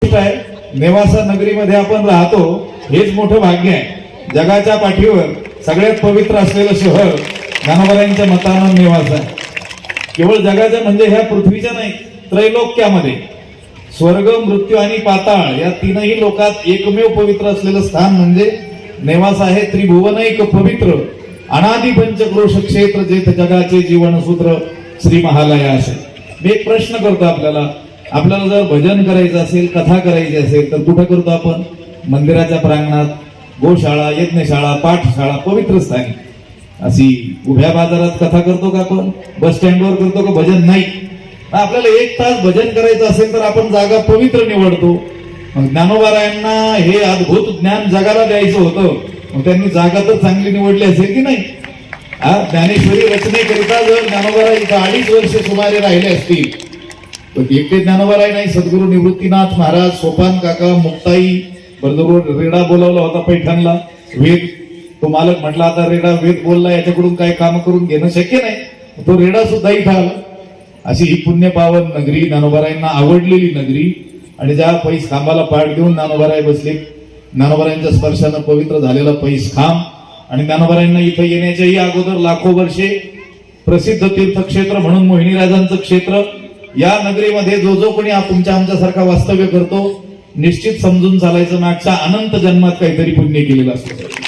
नेवासा नगरीमध्ये आपण राहतो हेच मोठं भाग्य आहे। जगाच्या पाठीवर सगळ्यात पवित्र असलेलं शहर ज्ञानोबारायांच्या मतानं नेवासा आहे। केवळ जगाच्या म्हणजे ह्या पृथ्वीच्या नाही, त्रैलोक्यामध्ये स्वर्ग, मृत्यू आणि पाताळ या तीनही लोकात एकमेव पवित्र असलेलं स्थान म्हणजे नेवासा आहे। त्रिभुवनैक पवित्र अनादि पंचक्रोश क्षेत्र जेथ जगाचे जीवनसूत्र श्री महालयास। मी एक प्रश्न करतो आपल्याला जर भजन करायचं असेल, कथा करायची असेल तर कुठं करतो आपण? मंदिराच्या प्रांगणात, गोशाळा, यज्ञशाळा, पाठशाळा, पवित्र स्थानी। अशी उभ्या बाजारात कथा करतो का आपण? बस स्टँडवर करतो का भजन? नाही। आपल्याला 1 तास भजन करायचं असेल तर आपण जागा पवित्र निवडतो। मग ज्ञानोबारायांना हे अद्भुत ज्ञान जगाला द्यायचं होतं, मग त्यांनी जागा तर चांगली निवडली असेल की नाही? ज्ञानेश्वरी रचनेकरिता जर ज्ञानोबाराय इथं 2.5 वर्ष सुमारे राहिले असतील तर एकटे ज्ञानोबाराय नाही, सद्गुरू निवृत्तीनाथ महाराज, सोपान काका, मुक्ताई, बरोबर रेडा बोलावला होता पैठणला, वेद तो मालक म्हटला आता रेडा वेद बोलला, याच्याकडून काय काम करून घेणं शक्य नाही, तो रेडा सुद्धा इथं आला। अशी ही पुण्य पावन नगरी, ज्ञानोबारायांना आवडलेली नगरी, आणि ज्या पैस खांबाला पाठ देऊन ज्ञानोबाराय बसले, ज्ञानोबारायांच्या स्पर्शानं पवित्र झालेला पैस खांब, आणि ज्ञानोबारायांना इथं येण्याच्याही अगोदर लाखो वर्षे प्रसिद्ध तीर्थक्षेत्र म्हणून मोहिनीराजांचं क्षेत्र, या नगरीमध्ये जो कोणी तुमच्या आमच्यासारखा वास्तव्य करतो निश्चित समजून चालायचं मागच्या अनंत जन्मात काहीतरी पुण्य केलेलं असतं।